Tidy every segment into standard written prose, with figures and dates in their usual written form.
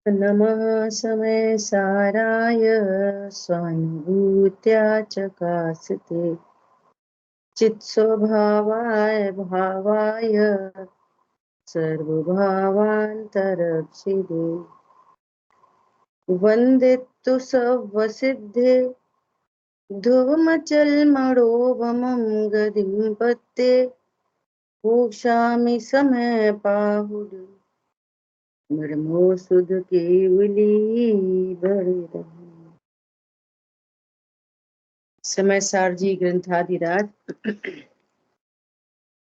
नमः समय साराय स्वानुभूत्या चकासते चित्स्वभावाय भावाय सर्वभावान्तरक्षिते वन्दितु सवसिद्धे ध्रुवमचलमणोभमं गतिं पत्ते भोक्ष्यामि समय पाहुर मर्मो सुध केवली भरे समय सारजी ग्रंथाधिराज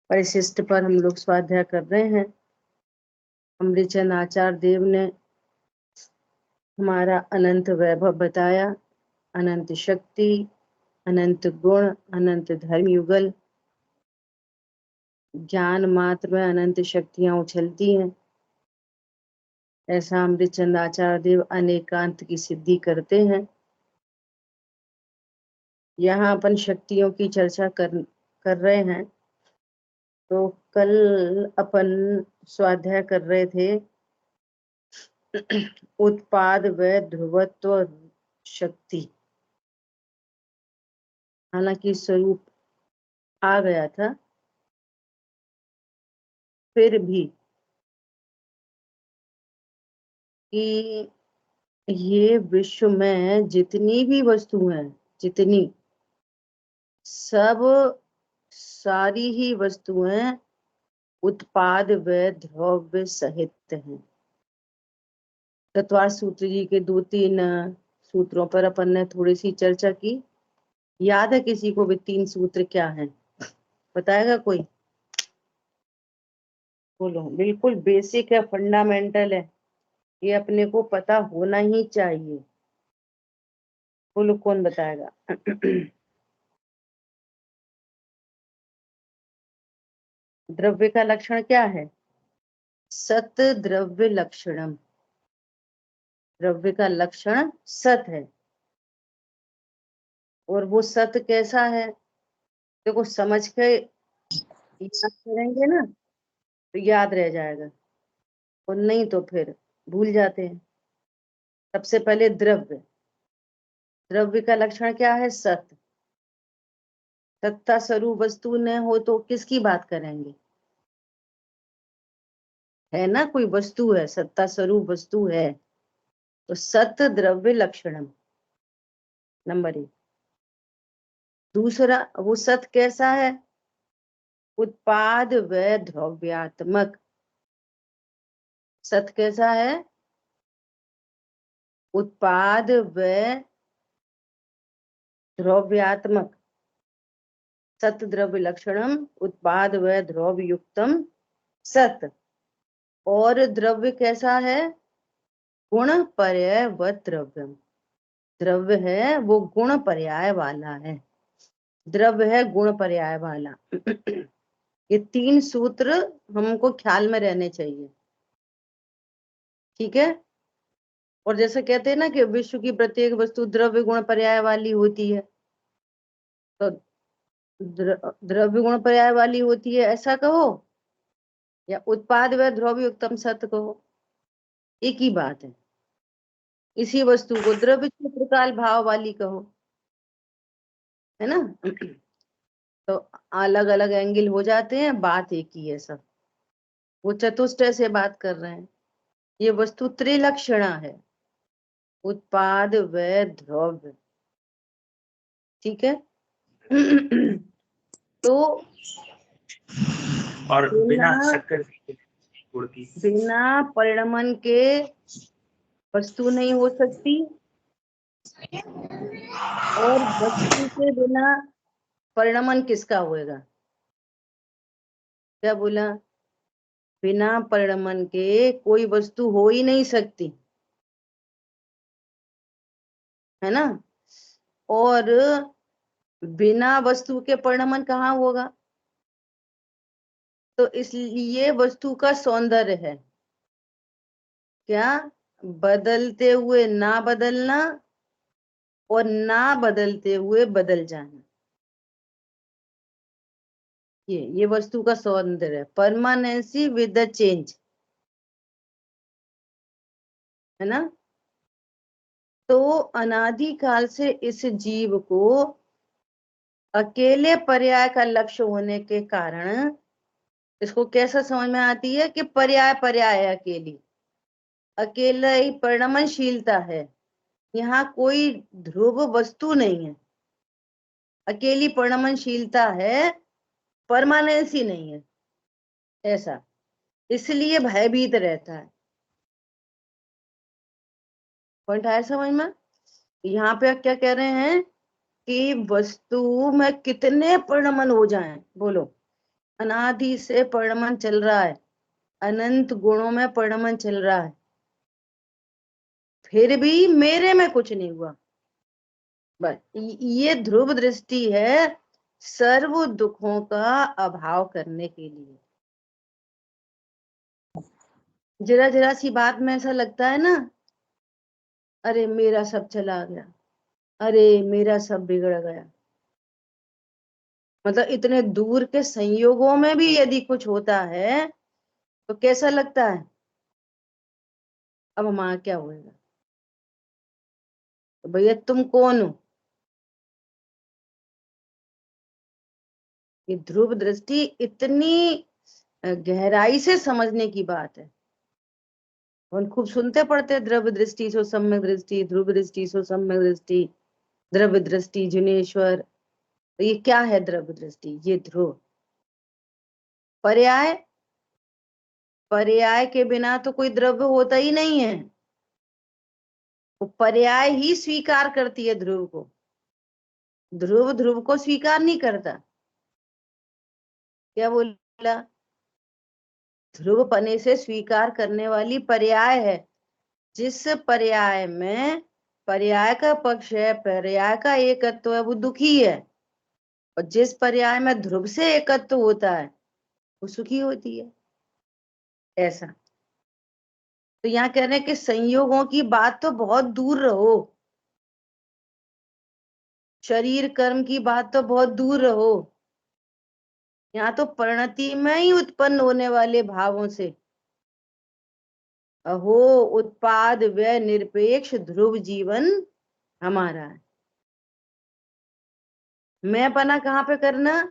परिशिष्ट पर हम लोग स्वाध्याय कर रहे हैं। अमृतचंद आचार्य देव ने हमारा अनंत वैभव बताया, अनंत शक्ति, अनंत गुण, अनंत धर्म युगल, ज्ञान मात्र में अनंत शक्तियां उछलती हैं। ऐसा अमृतचंद आचार्य देव अनेकांत की सिद्धि करते हैं। यहाँ अपन शक्तियों की चर्चा कर रहे हैं। तो कल अपन स्वाध्याय कर रहे थे उत्पाद व ध्रुवत्व शक्ति। हालांकि स्वरूप आ गया था, फिर भी कि ये विश्व में जितनी भी वस्तु हैं, जितनी सब सारी ही वस्तुएं उत्पाद व द्रव्य सहित हैं। तत्वार सूत्र जी के 2-3 सूत्रों पर अपन ने थोड़ी सी चर्चा की। याद है किसी को भी 3 सूत्र क्या हैं? बताएगा कोई? बोलो। बिल्कुल बेसिक है, फंडामेंटल है, ये अपने को पता होना ही चाहिए। बोलो कौन बताएगा? द्रव्य का लक्षण क्या है? सत द्रव्य लक्षणम। द्रव्य का लक्षण सत है। और वो सत कैसा है? देखो, समझ के याद करेंगे ना तो याद रह जाएगा, और नहीं तो फिर भूल जाते हैं। सबसे पहले द्रव्य। द्रव्य का लक्षण क्या है? सत। सत्ता स्वरूप वस्तु न हो तो किसकी बात करेंगे? है ना, कोई वस्तु है, सत्ता स्वरूप वस्तु है, तो सत द्रव्य लक्षणम नंबर 1। दूसरा, वो सत कैसा है? उत्पाद व द्रव्यात्मक। सत कैसा है? उत्पाद व द्रव्यात्मक। सत द्रव्य लक्षणम उत्पाद व द्रव्य युक्तम सत। और द्रव्य कैसा है? गुण पर्याय व द्रव्यम। द्रव्य है वो गुण पर्याय वाला है। द्रव्य है गुण पर्याय वाला। ये 3 सूत्र हमको ख्याल में रहने चाहिए, ठीक है? और जैसे कहते हैं ना कि विश्व की प्रत्येक वस्तु द्रव्य गुण पर्याय वाली होती है, तो द्रव्य गुण पर्याय वाली होती है ऐसा कहो, या उत्पाद व द्रव्य युक्तम सत कहो, एक ही बात है। इसी वस्तु को द्रव्य चित्रकाल भाव वाली कहो, है ना? तो अलग अलग एंगल हो जाते हैं, बात एक ही है सब। वो चतुष्टय से बात कर रहे हैं। ये वस्तु त्रिलक्षणा है, उत्पाद व द्रव्य, ठीक है? तो और बिना शक्कर गुड़ की, बिना परिणमन के वस्तु नहीं हो सकती, और वस्तु के बिना परिणमन किसका होएगा? क्या बोला? बिना परिणमन के कोई वस्तु हो ही नहीं सकती, है ना? और बिना वस्तु के परिणमन कहाँ होगा? तो इसलिए वस्तु का सौंदर्य है क्या? बदलते हुए ना बदलना, और ना बदलते हुए बदल जाना। ये वस्तु का सौंदर्य है, परमानेंसी विद द चेंज। है ना। तो अनादिकाल से इस जीव को अकेले पर्याय का लक्ष्य होने के कारण इसको कैसा समझ में आती है कि पर्याय पर्याय है, अकेली अकेला ही परिणमनशीलता है, यहाँ कोई ध्रुव वस्तु नहीं है, अकेली परिणमनशीलता है, परमानेंस ही नहीं है, ऐसा इसलिए भयभीत रहता है। पॉइंट आया समझ में। यहाँ पे क्या कह रहे हैं कि वस्तु में कितने परिणमन हो जाएं, बोलो, अनादि से परिणमन चल रहा है, अनंत गुणों में परिणमन चल रहा है, फिर भी मेरे में कुछ नहीं हुआ। बस ये ध्रुव दृष्टि है सर्व दुखों का अभाव करने के लिए। जरा जरा सी बात में ऐसा लगता है ना, अरे मेरा सब चला गया, अरे मेरा सब बिगड़ गया। मतलब इतने दूर के संयोगों में भी यदि कुछ होता है तो कैसा लगता है, अब हमारा क्या होएगा। तो भैया तुम कौन हो। ये ध्रुव दृष्टि इतनी गहराई से समझने की बात है। हम खूब सुनते पढ़ते हैं, द्रव्य दृष्टि सो सम्यक दृष्टि, ध्रुव दृष्टि सो सम्यक दृष्टि, द्रव्य दृष्टि जिनेश्वर। तो ये क्या है द्रव्य दृष्टि, ये ध्रुव। पर्याय, पर्याय के बिना तो कोई द्रव्य होता ही नहीं है, वो पर्याय ही स्वीकार करती है ध्रुव को, ध्रुव ध्रुव को स्वीकार नहीं करता। क्या बोला, ध्रुव पने से स्वीकार करने वाली पर्याय है। जिस पर्याय में पर्याय का पक्ष है, पर्याय का एकत्व है, वो दुखी है, और जिस पर्याय में ध्रुव से एकत्व होता है वो सुखी होती है, ऐसा। तो यहाँ कह रहे हैं कि संयोगों की बात तो बहुत दूर रहो, शरीर कर्म की बात तो बहुत दूर रहो, यहाँ तो परिणति में ही उत्पन्न होने वाले भावों से अहो उत्पाद व्यय निरपेक्ष ध्रुव जीवन हमारा है। मैं पना कहाँ पे करना,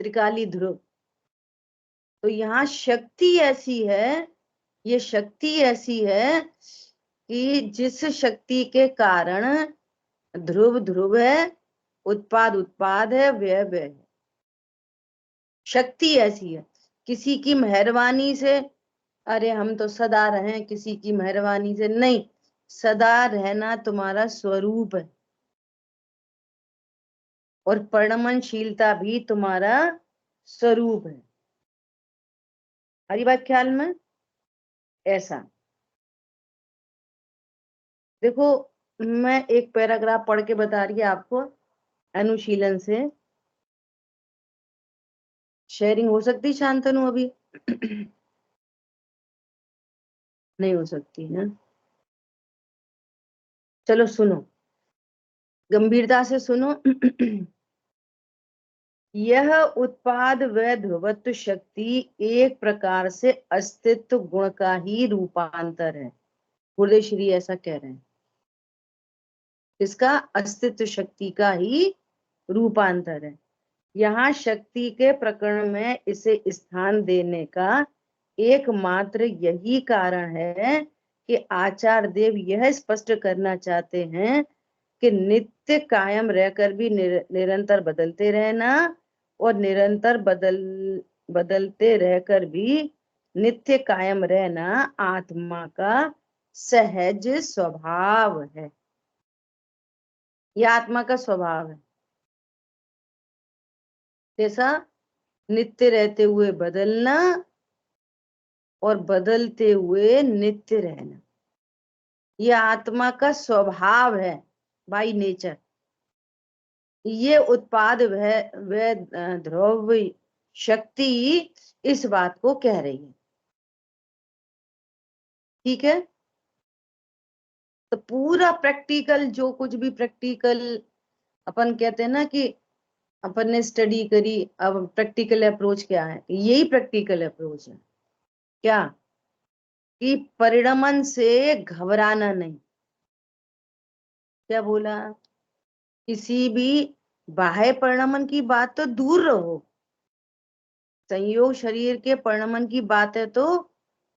त्रिकाली ध्रुव। तो यहाँ शक्ति ऐसी है, ये शक्ति ऐसी है कि जिस शक्ति के कारण ध्रुव ध्रुव है, उत्पाद उत्पाद है, व्यय व्यय है। शक्ति ऐसी है, किसी की मेहरबानी से अरे हम तो सदा रहें, किसी की मेहरबानी से नहीं, सदा रहना तुम्हारा स्वरूप है, और परिणमनशीलता भी तुम्हारा स्वरूप है। हरी बात ख्याल में, ऐसा। देखो मैं एक पैराग्राफ पढ़ के बता रही है आपको, अनुशीलन से। शेयरिंग हो सकती शांतनु अभी नहीं हो सकती है, चलो सुनो, गंभीरता से सुनो यह उत्पाद व ध्रुवत्व शक्ति एक प्रकार से अस्तित्व गुण का ही रूपांतर है। गुरुदेव श्री ऐसा कह रहे हैं, इसका अस्तित्व शक्ति का ही रूपांतर है। यहाँ शक्ति के प्रकरण में इसे स्थान देने का एकमात्र यही कारण है कि आचार्य देव यह स्पष्ट करना चाहते हैं कि नित्य कायम रहकर भी निरंतर बदलते रहना, और निरंतर बदलते रहकर भी नित्य कायम रहना आत्मा का सहज स्वभाव है। यह आत्मा का स्वभाव है, जैसा नित्य रहते हुए बदलना और बदलते हुए नित्य रहना, यह आत्मा का स्वभाव है, बाई नेचर। ये उत्पाद वह ध्रुव शक्ति इस बात को कह रही है, ठीक है। तो पूरा प्रैक्टिकल, जो कुछ भी प्रैक्टिकल अपन कहते हैं ना कि अपन ने स्टडी करी, अब प्रैक्टिकल अप्रोच क्या है, यही प्रैक्टिकल अप्रोच है। क्या कि परिणमन से घबराना नहीं। क्या बोला? किसी भी बाह्य परिणमन की बात तो दूर रहो, संयोग शरीर के परिणमन की बात है तो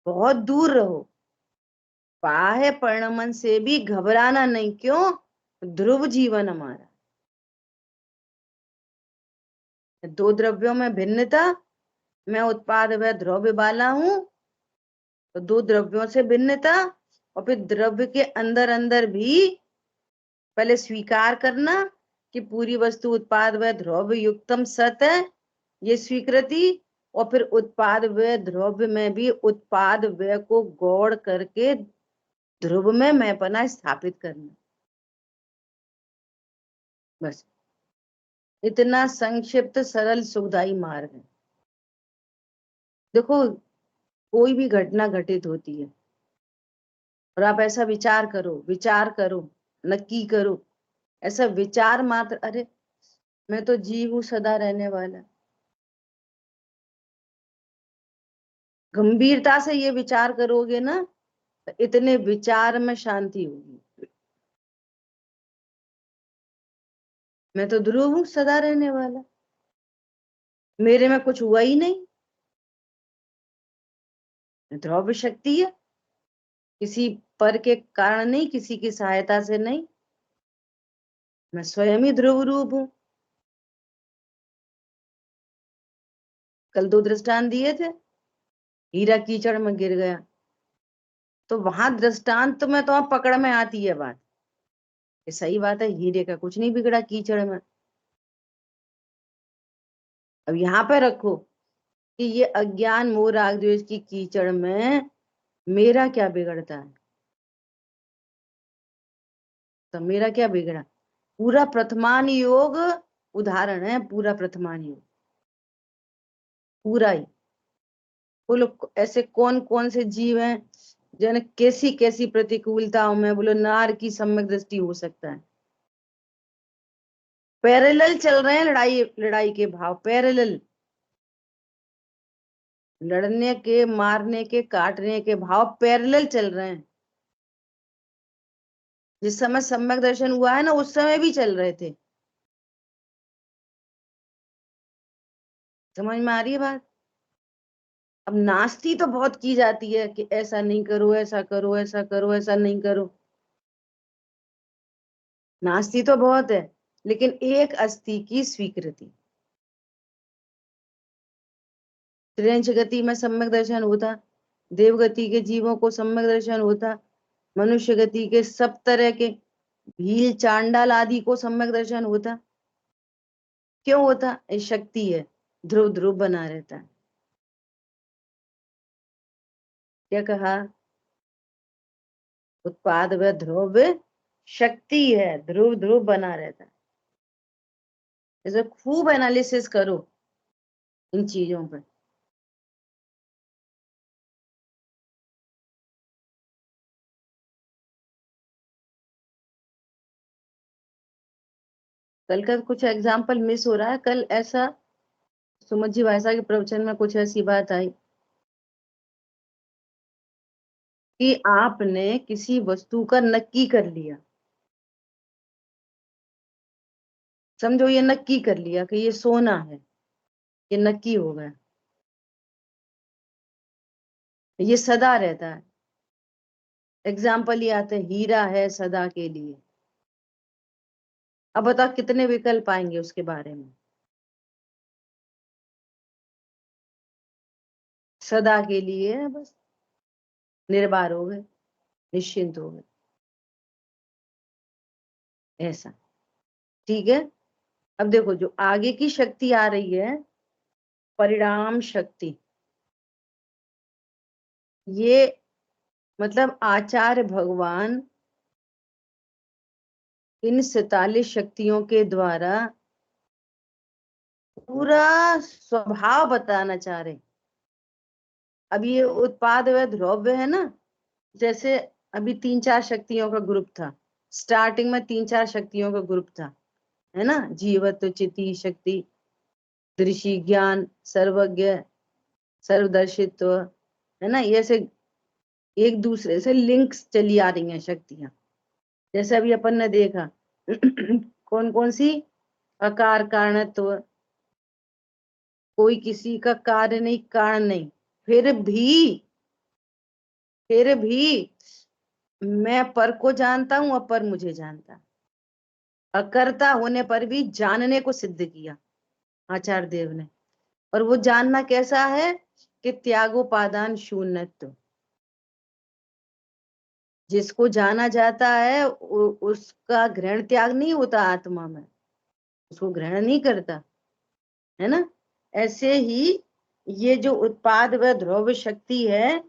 बहुत दूर रहो। बाह्य परिणमन से भी घबराना नहीं। क्यों? ध्रुव जीवन हमारा। दो द्रव्यों में भिन्नता, मैं उत्पाद व द्रव्य वाला हूं, तो दो द्रव्यों से भिन्नता, और फिर द्रव्य के अंदर अंदर भी पहले स्वीकार करना कि पूरी वस्तु उत्पाद व द्रव्य युक्तम सत है, ये स्वीकृति। और फिर उत्पाद व द्रव्य में भी उत्पाद व को गौड़ करके ध्रुव में मैंपना स्थापित करना। बस इतना संक्षिप्त सरल सुखदाई मार्ग है। देखो, कोई भी घटना घटित होती है और आप ऐसा विचार करो, नक्की करो, ऐसा विचार मात्र, अरे मैं तो जीव हूं सदा रहने वाला, गंभीरता से ये विचार करोगे ना, तो इतने विचार में शांति होगी। मैं तो ध्रुव हूं सदा रहने वाला, मेरे में कुछ हुआ ही नहीं, ध्रुव शक्ति है, किसी पर के कारण नहीं, किसी की सहायता से नहीं, मैं स्वयं ही ध्रुव रूप हूं। कल दो दृष्टांत दिए थे, हीरा कीचड़ में गिर गया, तो वहां दृष्टांत में तो पकड़ में आती है बात, ये सही बात है, हीरे का कुछ नहीं बिगड़ा कीचड़ में। अब यहाँ पे रखो कि ये अज्ञान मोह राग द्वेष की कीचड़ में मेरा क्या बिगड़ता है, तो मेरा क्या बिगड़ा? पूरा प्रथमान योग उदाहरण है, पूरा प्रथमान योग, पूरा ही। बोलो ऐसे कौन कौन से जीव हैं जिन्हें कैसी कैसी प्रतिकूलताओं में बोलो नार की सम्यक दृष्टि हो सकता है। पैरेलल चल रहे हैं लड़ाई लड़ाई के भाव, पैरेलल, लड़ने के, मारने के, काटने के भाव पैरेलल चल रहे हैं। जिस समय सम्यक दर्शन हुआ है ना, उस समय भी चल रहे थे। समझ में आ रही है बात? अब नास्ती तो बहुत की जाती है कि ऐसा नहीं करो, ऐसा करो, ऐसा करो, ऐसा नहीं करो, नास्ती तो बहुत है, लेकिन एक अस्थि की स्वीकृति। त्रिंश गति में सम्यक दर्शन होता, देवगति के जीवों को सम्यक दर्शन होता, मनुष्य गति के सब तरह के भील चांडाल आदि को सम्यक दर्शन होता। क्यों होता? ये शक्ति है, ध्रुव ध्रुव बना रहता है। क्या कहा? उत्पाद व ध्रुव शक्ति है, ध्रुव ध्रुव बना रहता है। इसे खूब एनालिसिस करो इन चीजों पर। कल का कुछ एग्जाम्पल मिस हो रहा है। कल ऐसा सुमत जी भाईसा के प्रवचन में कुछ ऐसी बात आई कि आपने किसी वस्तु का नक्की कर लिया, समझो ये नक्की कर लिया कि ये सोना है, ये नक्की हो गया, ये सदा रहता है। एग्जाम्पल ये आते हैं, हीरा है सदा के लिए। अब बताओ कितने विकल्प आएंगे उसके बारे में? सदा के लिए है बस, निर्भर हो गए, निश्चिंत हो गए, ऐसा। ठीक है, अब देखो जो आगे की शक्ति आ रही है, परिणाम शक्ति, ये मतलब आचार्य भगवान इन 47 शक्तियों के द्वारा पूरा स्वभाव बताना चाह रहे। अब ये उत्पाद व द्रव्य है ना, जैसे अभी 3-4 शक्तियों का ग्रुप था, स्टार्टिंग में 3-4 शक्तियों का ग्रुप था, है ना, जीवत्व, चिति शक्ति, दृषि, ज्ञान, सर्वज्ञ, सर्वदर्शित्व, है ना, ये ऐसे एक दूसरे से लिंक्स चली आ रही हैं शक्तियां। जैसे अभी अपन ने देखा कौन कौन सी, अकार कारणत्व, कोई किसी का कार्य नहीं कारण नहीं, फिर भी मैं पर को जानता हूं, अपर मुझे जानता। अकर्ता होने पर भी जानने को सिद्ध किया आचार्य देव ने। और वो जानना कैसा है कि त्यागोपादान शून्यत्व। जिसको जाना जाता है उसका ग्रहण त्याग नहीं होता आत्मा में, उसको ग्रहण नहीं करता, है ना। ऐसे ही ये जो उत्पाद व ध्रुव शक्ति है,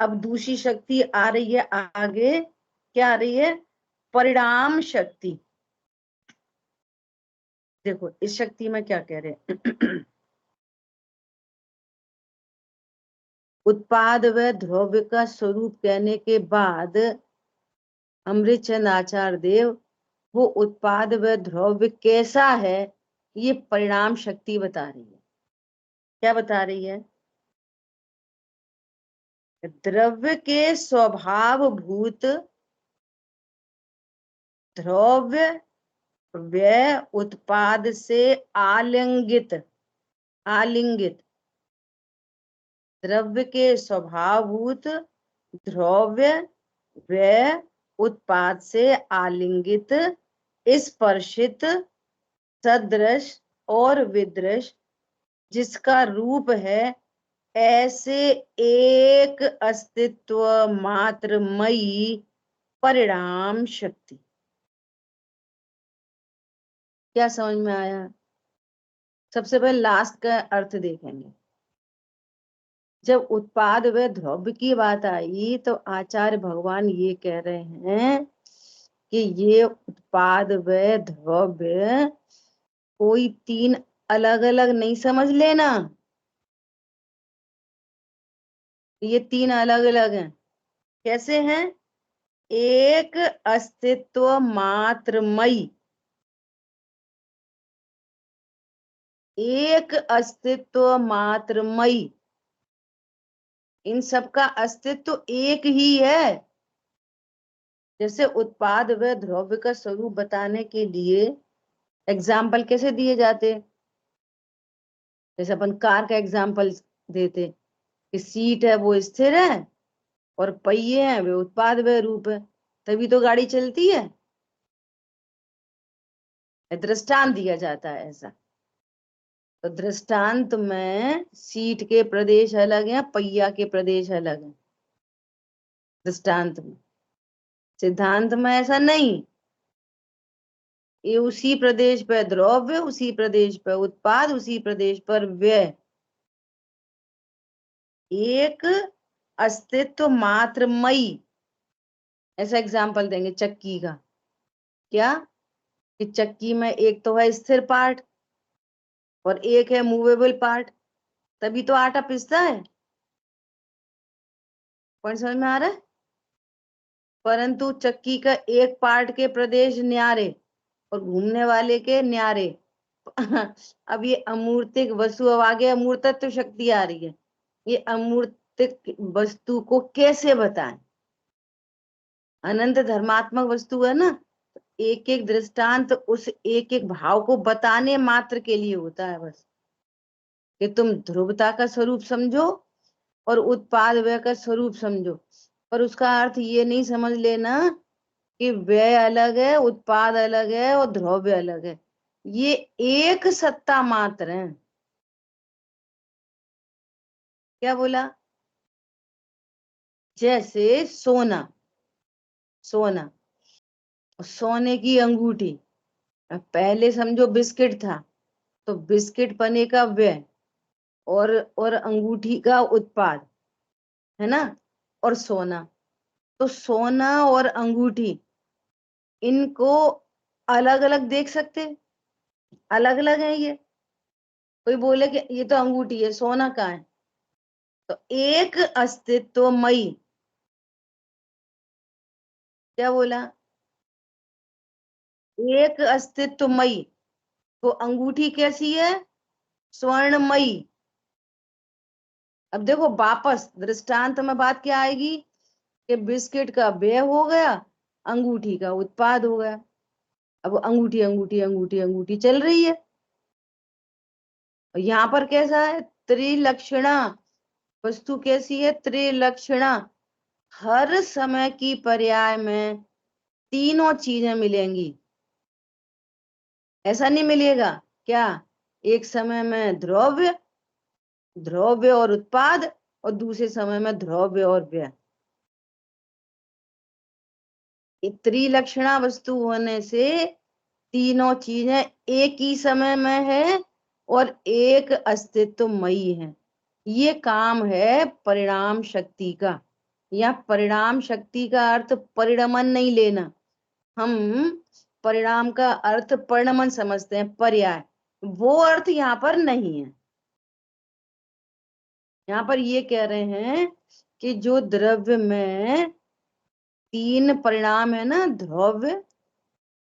अब दूसरी शक्ति आ रही है आगे, क्या आ रही है, परिणाम शक्ति। देखो इस शक्ति में क्या कह रहे हैं उत्पाद व ध्रुव का स्वरूप कहने के बाद अमृतचंद आचार्य देव वो उत्पाद व ध्रुव कैसा है ये परिणाम शक्ति बता रही है। क्या बता रही है, द्रव्य के स्वभाव भूत द्रव्य व्यय उत्पाद से आलिंगित, आलिंगित, द्रव्य के स्वभावभूत द्रव्य व्यय उत्पाद से आलिंगित, स्पर्शित, सदृश और विदृश जिसका रूप है, ऐसे एक अस्तित्व मात्रमयी परिणाम शक्ति। क्या समझ में आया? सबसे पहले लास्ट का अर्थ देखेंगे। जब उत्पाद व द्रव्य की बात आई तो आचार्य भगवान ये कह रहे हैं कि ये उत्पाद व द्रव्य कोई तीन अलग अलग नहीं समझ लेना, ये तीन अलग अलग हैं। कैसे हैं? एक अस्तित्व मात्रमयी, एक अस्तित्व मात्रमयी, इन सबका अस्तित्व एक ही है। जैसे उत्पाद व द्रव्य का स्वरूप बताने के लिए एग्जाम्पल कैसे दिए जाते, जैसे अपन कार का एग्जाम्पल देते कि सीट है वो स्थिर है और पहिए हैं वे उत्पाद व रूप है, तभी तो गाड़ी चलती है। दृष्टांत दिया जाता है ऐसा। तो दृष्टांत में सीट के प्रदेश अलग हैं, पहिया के प्रदेश अलग हैं दृष्टांत में। सिद्धांत में ऐसा नहीं, ये उसी प्रदेश पर द्रव्य, उसी प्रदेश पर उत्पाद, उसी प्रदेश पर व्यय, एक अस्तित्व मात्रमयी। ऐसा एग्जाम्पल देंगे चक्की का, क्या कि चक्की में एक तो है स्थिर पार्ट और एक है मूवेबल पार्ट, तभी तो आटा पिसता है। पॉइंट समझ में आ रहा है? परंतु चक्की का एक पार्ट के प्रदेश न्यारे और घूमने वाले के न्यारे अब ये अमूर्तिक वस्तु, अब आगे अमूर्तत्व शक्ति आ रही है। ये अमूर्तिक वस्तु को कैसे बताएं? अनंत धर्मात्मक वस्तु है ना, एक एक दृष्टांत उस एक एक भाव को बताने मात्र के लिए होता है बस, कि तुम ध्रुवता का स्वरूप समझो और उत्पाद व्यय का स्वरूप समझो। पर उसका अर्थ ये नहीं समझ लेना कि व्यय अलग है, उत्पाद अलग है और द्रव्य अलग है। ये एक सत्ता मात्र है। क्या बोला? जैसे सोना, सोना, सोने की अंगूठी, अब पहले समझो बिस्किट था तो बिस्किट बने का व्यय और अंगूठी का उत्पाद, है ना, और सोना। तो सोना और अंगूठी इनको अलग अलग देख सकते, अलग अलग है ये। कोई बोले कि ये तो अंगूठी है, सोना कहाँ है? तो एक अस्तित्वमयी, क्या बोला, एक अस्तित्वमयी। तो अंगूठी कैसी है? स्वर्णमयी। अब देखो वापस दृष्टांत में बात क्या आएगी कि बिस्किट का व्यय हो गया, अंगूठी का उत्पाद हो गया। अब अंगूठी अंगूठी अंगूठी अंगूठी चल रही है। यहाँ पर कैसा है? त्रिलक्षणा। वस्तु कैसी है? त्रिलक्षणा। हर समय की पर्याय में तीनों चीजें मिलेंगी। ऐसा नहीं मिलेगा क्या? एक समय में द्रव्य, द्रव्य और उत्पाद, और दूसरे समय में द्रव्य और व्यय। त्रिलक्षणा वस्तु होने से तीनों चीजें एक ही समय में है और एक अस्तित्वमयी है। ये काम है परिणाम शक्ति का। या परिणाम शक्ति का अर्थ परिणमन नहीं लेना। हम परिणाम का अर्थ परिणमन समझते हैं, पर्याय। वो अर्थ यहाँ पर नहीं है। यहाँ पर ये कह रहे हैं कि जो द्रव्य में तीन परिणाम है ना, द्रव्य,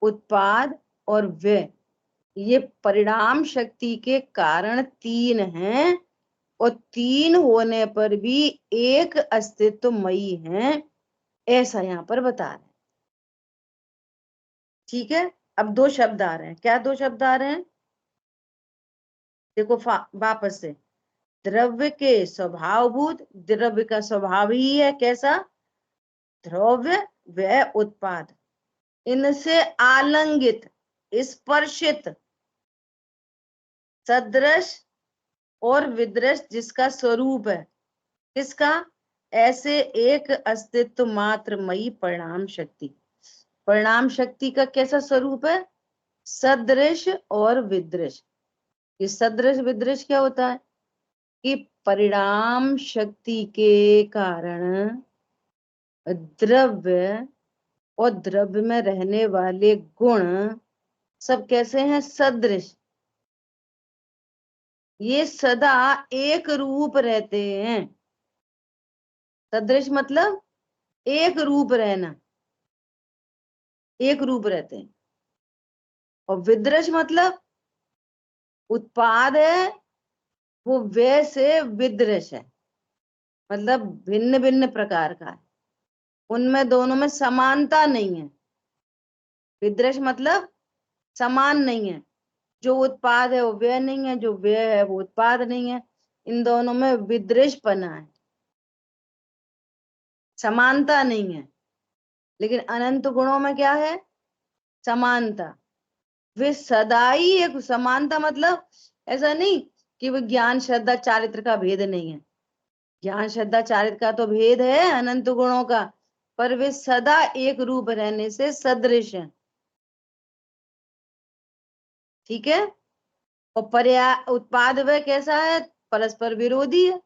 उत्पाद और व्यय, ये परिणाम शक्ति के कारण तीन हैं और तीन होने पर भी एक अस्तित्वमयी है, ऐसा यहाँ पर बता रहे हैं। ठीक है, अब दो शब्द आ रहे हैं। क्या दो शब्द आ रहे हैं? देखो वापस से। द्रव्य के स्वभावभूत, द्रव्य का स्वभाव ही है कैसा? द्रव्य, व्यय, उत्पाद। इनसे आलंगित, स्पर्शित, सदृश और विदृश जिसका स्वरूप है, किसका? ऐसे एक अस्तित्व मात्रमयी परिणाम शक्ति। परिणाम शक्ति का कैसा स्वरूप है? सदृश और विदृश। ये सदृश विदृश क्या होता है? कि परिणाम शक्ति के कारण द्रव्य और द्रव्य में रहने वाले गुण सब कैसे हैं? सदृश। ये सदा एक रूप रहते हैं। सदृश मतलब एक रूप रहना, एक रूप रहते हैं। और विदृश मतलब उत्पाद है, वो व्यय से विदृश है, मतलब भिन्न भिन्न प्रकार का है। उनमें दोनों में समानता नहीं है। विदृश मतलब समान नहीं है। जो उत्पाद है वो व्यय नहीं है, जो व्यय है वो उत्पाद नहीं है। इन दोनों में विदृशपना है, समानता नहीं है। लेकिन अनंत गुणों में क्या है? समानता। वे सदा ही एक, समानता मतलब ऐसा नहीं कि वो ज्ञान श्रद्धा चारित्र का भेद नहीं है। ज्ञान श्रद्धा चारित्र का तो भेद है अनंत गुणों का, पर वे सदा एक रूप रहने से सदृश हैं। ठीक है। और पर्याय उत्पाद व्यय कैसा है? परस्पर विरोधी है।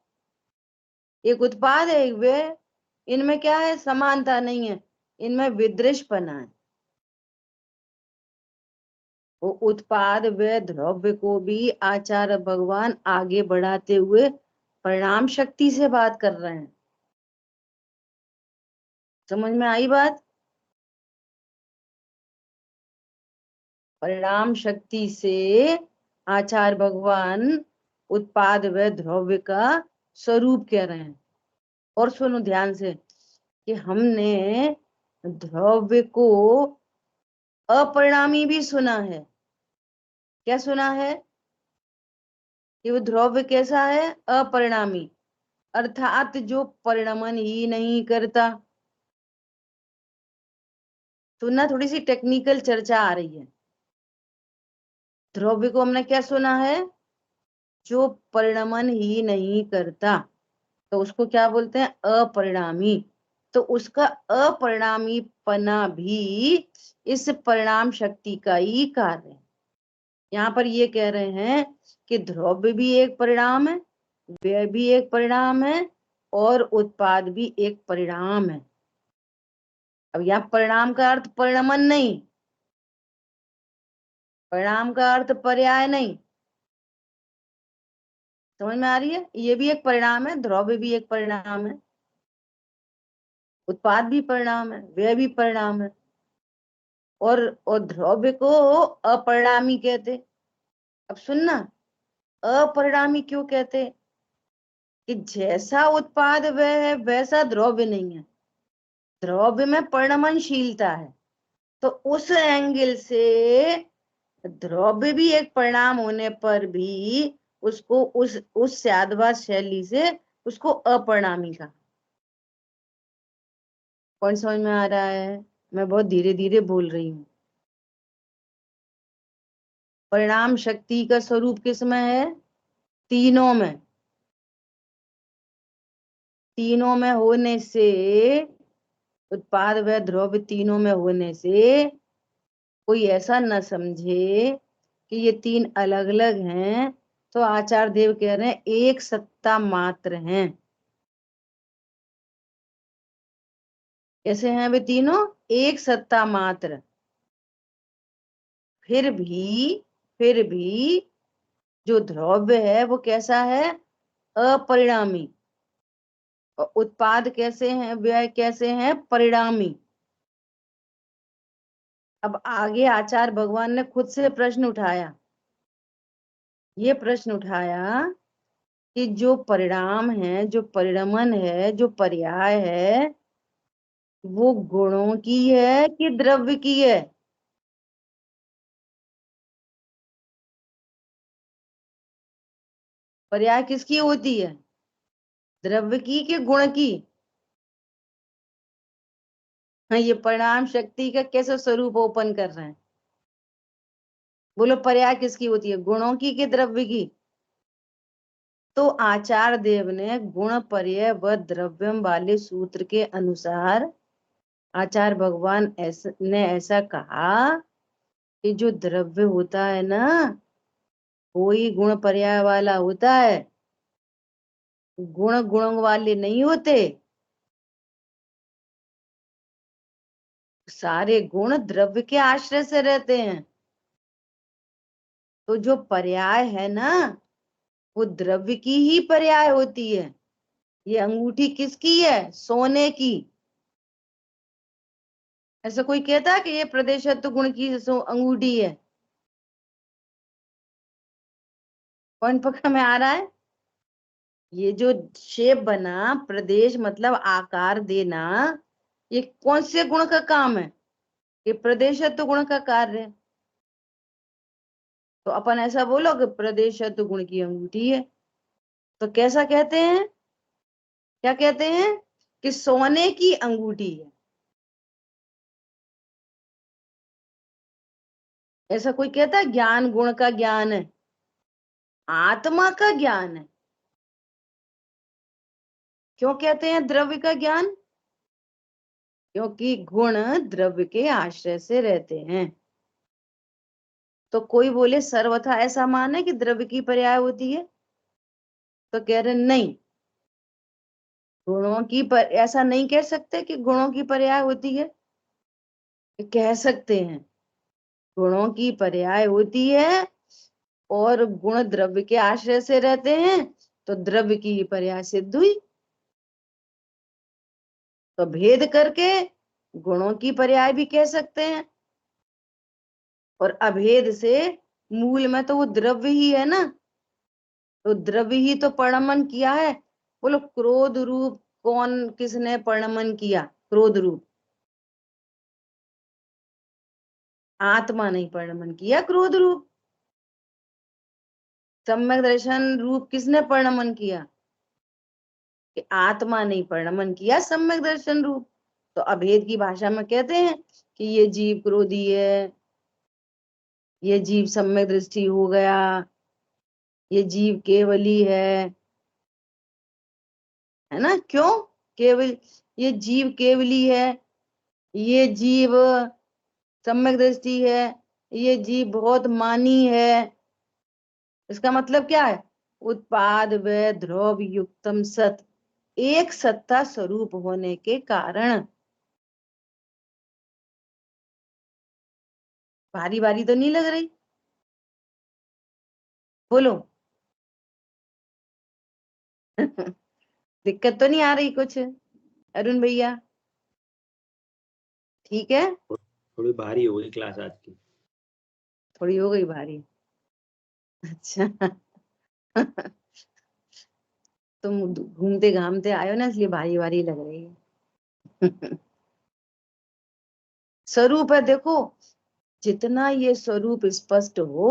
एक उत्पाद है, एक व्यय। इनमें क्या है? समानता नहीं है, इनमें विदृशपना है। वो उत्पाद व द्रव्य को भी आचार्य भगवान आगे बढ़ाते हुए परिणाम शक्ति से बात कर रहे हैं। समझ में आई बात? परिणाम शक्ति से आचार्य भगवान उत्पाद व द्रव्य का स्वरूप कह रहे हैं। और सुनो ध्यान से कि हमने द्रव्य को अपरिणामी भी सुना है। क्या सुना है? कि वो द्रव्य कैसा है? अपरिणामी, अर्थात जो परिणमन ही नहीं करता। तो ना थोड़ी सी टेक्निकल चर्चा आ रही है। द्रव्य को हमने क्या सुना है? जो परिणमन ही नहीं करता, तो उसको क्या बोलते हैं? अपरिणामी। तो उसका अपरिणामीपना भी इस परिणाम शक्ति का ही कार्य है। यहाँ पर ये कह रहे हैं कि द्रव्य भी एक परिणाम है, व्यय भी एक परिणाम है, और उत्पाद भी एक परिणाम है। अब यहाँ परिणाम का अर्थ परिणमन नहीं, परिणाम का अर्थ पर्याय नहीं। समझ में आ रही है? ये भी एक परिणाम है, द्रव्य भी एक परिणाम है, उत्पाद भी परिणाम है, व्यय भी परिणाम है। और द्रव्य को अपरिणामी कहते। अब सुनना, अपरिणामी क्यों कहते? कि जैसा उत्पाद व्यय है वैसा द्रव्य नहीं है। द्रव्य में परिणमनशीलता है, तो उस एंगल से द्रव्य भी एक परिणाम होने पर भी उसको उस स्याद्वाद शैली से उसको अपरिणामी कहा। कौन समझ में आ रहा है? मैं बहुत धीरे धीरे बोल रही हूँ। परिणाम शक्ति का स्वरूप किसमें है? तीनों में। तीनों में होने से, उत्पाद व द्रव्य तीनों में होने से कोई ऐसा न समझे कि ये तीन अलग अलग हैं। तो आचार्य देव कह रहे हैं एक सत्ता मात्र हैं। कैसे हैं वे तीनों? एक सत्ता मात्र। फिर भी जो द्रव्य है वो कैसा है? अपरिणामी। और उत्पाद कैसे हैं? व्यय कैसे हैं? परिणामी। अब आगे आचार्य भगवान ने खुद से प्रश्न उठाया। ये प्रश्न उठाया कि जो परिणाम है, जो परिणमन है, जो पर्याय है, वो गुणों की है कि द्रव्य की है? पर्याय किसकी होती है? द्रव्य की कि गुण की? हाँ, ये परिणाम शक्ति का कैसे स्वरूप ओपन कर रहे हैं? बोलो, पर्याय किसकी होती है, गुणों की कि द्रव्य की? तो आचार्य देव ने गुण पर्याय व द्रव्यम वाले सूत्र के अनुसार आचार्य भगवान ने ऐसा कहा कि जो द्रव्य होता है ना, वो ही गुण पर्याय वाला होता है। गुण गुणों वाले नहीं होते। सारे गुण द्रव्य के आश्रय से रहते हैं। तो जो पर्याय है ना, वो द्रव्य की ही पर्याय होती है। ये अंगूठी किसकी है? सोने की। ऐसा कोई कहता है कि ये प्रदेशत्व गुण की अंगूठी है? पॉइंट पकड़ में आ रहा है? ये जो शेप बना, प्रदेश मतलब आकार देना, ये कौन से गुण का काम है? ये प्रदेशत्व गुण का कार्य है। तो अपन ऐसा बोलो कि प्रदेशत्व गुण की अंगूठी है, तो कैसा कहते हैं? क्या कहते हैं? कि सोने की अंगूठी है। ऐसा कोई कहता है ज्ञान गुण का ज्ञान है? आत्मा का ज्ञान है। क्यों कहते हैं द्रव्य का ज्ञान? क्योंकि गुण द्रव्य के आश्रय से रहते हैं। तो कोई बोले सर्वथा ऐसा माने कि द्रव्य की पर्याय होती है, तो कह रहे नहीं, गुणों की पर ऐसा नहीं कह सकते कि गुणों की पर्याय होती है। कह सकते हैं गुणों की पर्याय होती है, और गुण द्रव्य के आश्रय से रहते हैं, तो द्रव्य की ही पर्याय सिद्ध हुई। तो भेद करके गुणों की पर्याय भी कह सकते हैं, और अभेद से मूल में तो वो द्रव्य ही है ना, तो द्रव्य ही तो परिणमन किया है। बोलो, क्रोध रूप कौन किसने परिणमन किया? क्रोध रूप आत्मा नहीं परिणमन किया, क्रोध रूप। सम्यक दर्शन रूप किसने परिणमन किया? कि आत्मा नहीं परिणमन किया सम्यक दर्शन रूप। तो अभेद की भाषा में कहते हैं कि ये जीव क्रोधी है, ये जीव सम्यक दृष्टि हो गया, ये जीव केवली है ना? क्यों केवल? ये जीव केवली है, ये जीव सम्यक दृष्टि है, ये जीव बहुत मानी है। इसका मतलब क्या है? उत्पाद व ध्रुव युक्तम सत, एक सत्ता स्वरूप होने के कारण। भारी भारी तो नहीं लग रही? बोलो। दिक्कत तो नहीं आ रही कुछ अरुण भैया? ठीक है। थोड़ी भारी हो गई क्लास आज की। थोड़ी हो गई भारी? अच्छा। तुम घूमते घामते आयो ना, इसलिए भारी भारी लग रही है। स्वरूप है। देखो जितना ये स्वरूप स्पष्ट हो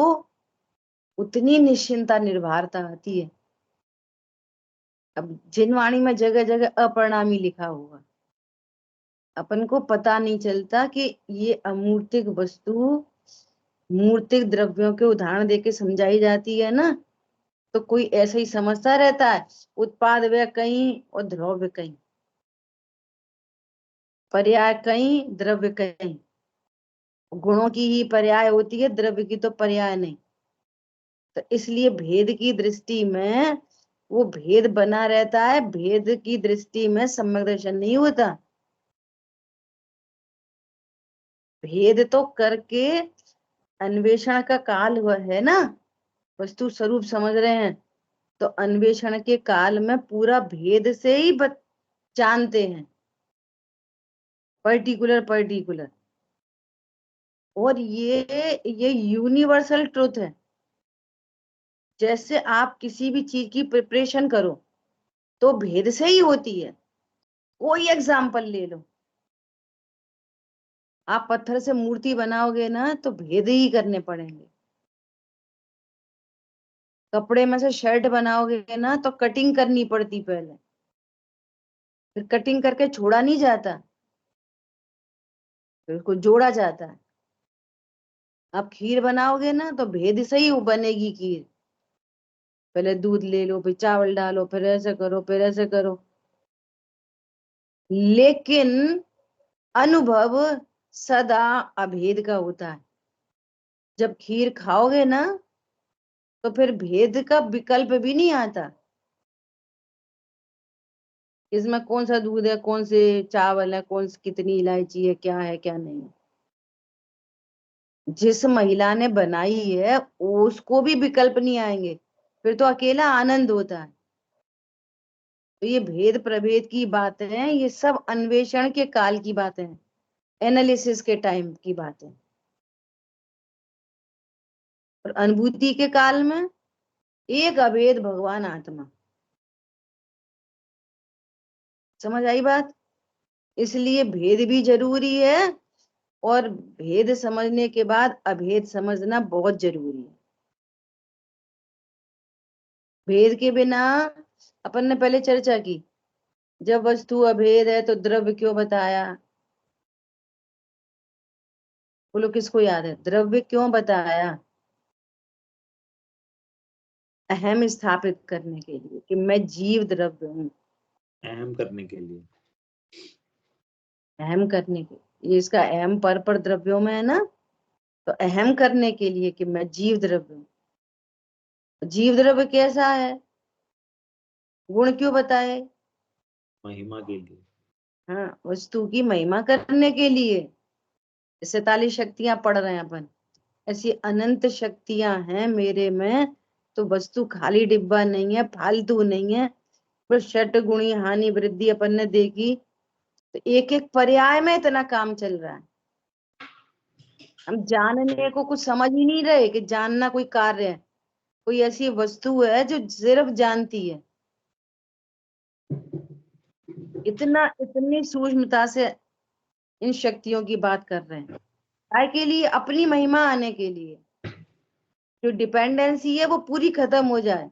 उतनी निश्चिंता निर्भरता आती है। अब जिन वाणी में जगह जगह अपरिणामी लिखा हुआ, अपन को पता नहीं चलता कि ये अमूर्तिक वस्तु मूर्तिक द्रव्यों के उदाहरण देके समझाई जाती है ना, तो कोई ऐसे ही समझता रहता है उत्पाद व कहीं और द्रव्य कहीं, पर्याय कहीं द्रव्य कहीं। गुणों की ही पर्याय होती है, द्रव्य की तो पर्याय नहीं। तो इसलिए भेद की दृष्टि में वो भेद बना रहता है, भेद की दृष्टि में सम्यक दर्शन नहीं होता। भेद तो करके अन्वेषण का काल हुआ है ना, वस्तु स्वरूप समझ रहे हैं, तो अन्वेषण के काल में पूरा भेद से ही जानते हैं, पर्टिकुलर पर्टिकुलर। और ये यूनिवर्सल ट्रुथ है। जैसे आप किसी भी चीज की प्रिपरेशन करो तो भेद से ही होती है। कोई एग्जाम्पल ले लो, आप पत्थर से मूर्ति बनाओगे ना तो भेद ही करने पड़ेंगे। कपड़े में से शर्ट बनाओगे ना तो कटिंग करनी पड़ती पहले, फिर कटिंग करके छोड़ा नहीं जाता, फिर उसको जोड़ा जाता है। आप खीर बनाओगे ना तो भेद से ही बनेगी खीर। पहले दूध ले लो, फिर चावल डालो, फिर ऐसे करो, फिर ऐसे करो। लेकिन अनुभव सदा अभेद का होता है। जब खीर खाओगे ना तो फिर भेद का विकल्प भी नहीं आता, इसमें कौन सा दूध है, कौन से चावल है, कौन सी कितनी इलायची है, क्या है क्या नहीं। जिस महिला ने बनाई है उसको भी विकल्प नहीं आएंगे, फिर तो अकेला आनंद होता है। तो ये भेद प्रभेद की बातें हैं, ये सब अन्वेषण के काल की बातें हैं, एनालिसिस के टाइम की बातें। और अनुभूति के काल में एक अभेद भगवान आत्मा। समझ आई बात? इसलिए भेद भी जरूरी है, और भेद समझने के बाद अभेद समझना बहुत जरूरी है। भेद के बिना, अपन ने पहले चर्चा की, जब वस्तु अभेद है तो द्रव्य क्यों बताया? बोलो किसको याद है? द्रव्य क्यों बताया? अहम स्थापित करने के लिए कि मैं जीव द्रव्य हूं। अहम करने के लिए। अहम करने के, ये इसका अहम पर द्रव्यों में है ना, तो अहम करने के लिए कि मैं जीव द्रव्य हूँ। जीव द्रव्य कैसा है? गुण क्यों बताए? महिमा के लिए। हाँ, वस्तु की महिमा करने के लिए। 47 शक्तियां पढ़ रहे हैं अपन, ऐसी अनंत शक्तियां हैं मेरे में, तो वस्तु खाली डिब्बा नहीं है, फालतू नहीं है। पर षट गुणी हानि वृद्धि अपन ने देखी, तो एक एक पर्याय में इतना काम चल रहा है। हम जानने को कुछ समझ ही नहीं रहे कि जानना कोई कार्य है, कोई ऐसी वस्तु है जो सिर्फ जानती है। इतना इतनी सूक्ष्मता से इन शक्तियों की बात कर रहे हैं, काय के लिए? अपनी महिमा आने के लिए। जो डिपेंडेंसी है वो पूरी खत्म हो जाए,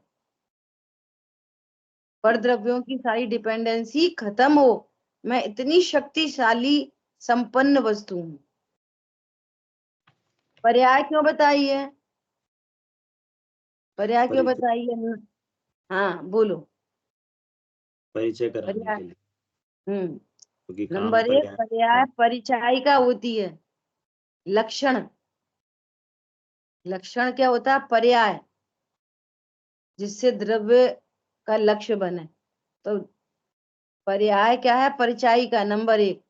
पर द्रव्यों की सारी डिपेंडेंसी खत्म हो, मैं इतनी शक्तिशाली संपन्न वस्तु हूं। पर्याय क्यों बताई है? पर्याय क्यों परिचय। बताई है? हाँ बोलो। परिचय कराने पर्याय, के लिए, हम्म। क्योंकि काम नंबर एक, पर्याय पर्याय है। परिचायिका होती है। लक्षण, लक्षण क्या होता है? पर्याय, जिससे द्रव्य का लक्ष्य बने। तो पर्याय क्या है? परिचायिका नंबर एक।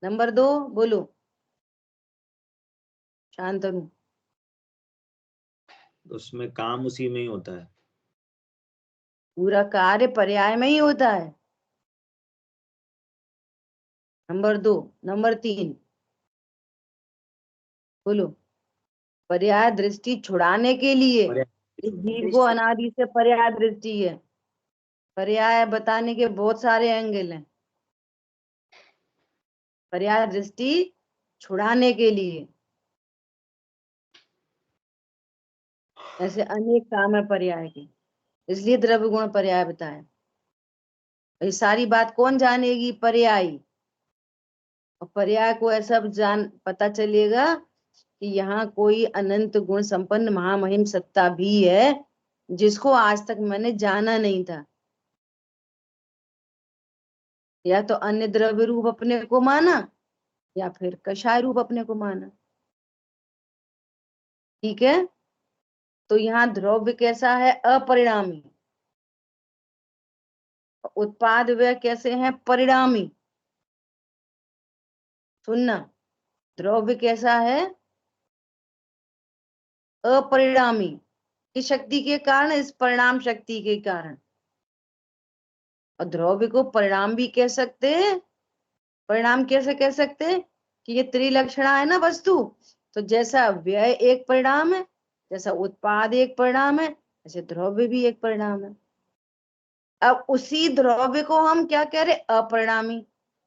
नंबर दो बोलो, शांतनु। उसमें काम उसी में ही होता है। पूरा कार्य पर्याय में ही होता है। नंबर दो। नंबर तीन बोलो, पर्याय दृष्टि छुड़ाने के लिए। पर्याय इस छुड़ाने जीव के को लिए। अनादि से पर्याय दृष्टि है। पर्याय बताने के बहुत सारे एंगल हैं। पर्याय दृष्टि छुड़ाने के लिए। ऐसे अनेक काम है पर्याय के, इसलिए द्रव्य गुण पर्याय बताया। ये सारी बात कौन जानेगी? पर्यायी। और पर्याय को ऐसा जान पता चलेगा कि यहाँ कोई अनंत गुण संपन्न महामहिम सत्ता भी है जिसको आज तक मैंने जाना नहीं था। या तो अन्य द्रव्य रूप अपने को माना या फिर कषाय रूप अपने को माना। ठीक है, तो यहाँ द्रव्य कैसा है? अपरिणामी। उत्पाद वे कैसे हैं? परिणामी। सुनना, द्रव्य कैसा है? अपरिणामी। किस शक्ति के कारण? इस परिणाम शक्ति के कारण। और द्रव्य को परिणाम भी कह सकते हैं। परिणाम कैसे कह सकते हैं? कि ये त्रिलक्षणा है ना वस्तु, तो जैसा व्यय एक परिणाम है, जैसा उत्पाद एक परिणाम है, ऐसे द्रव्य भी एक परिणाम है। अब उसी द्रव्य को हम क्या कह रहे? अपरिणामी।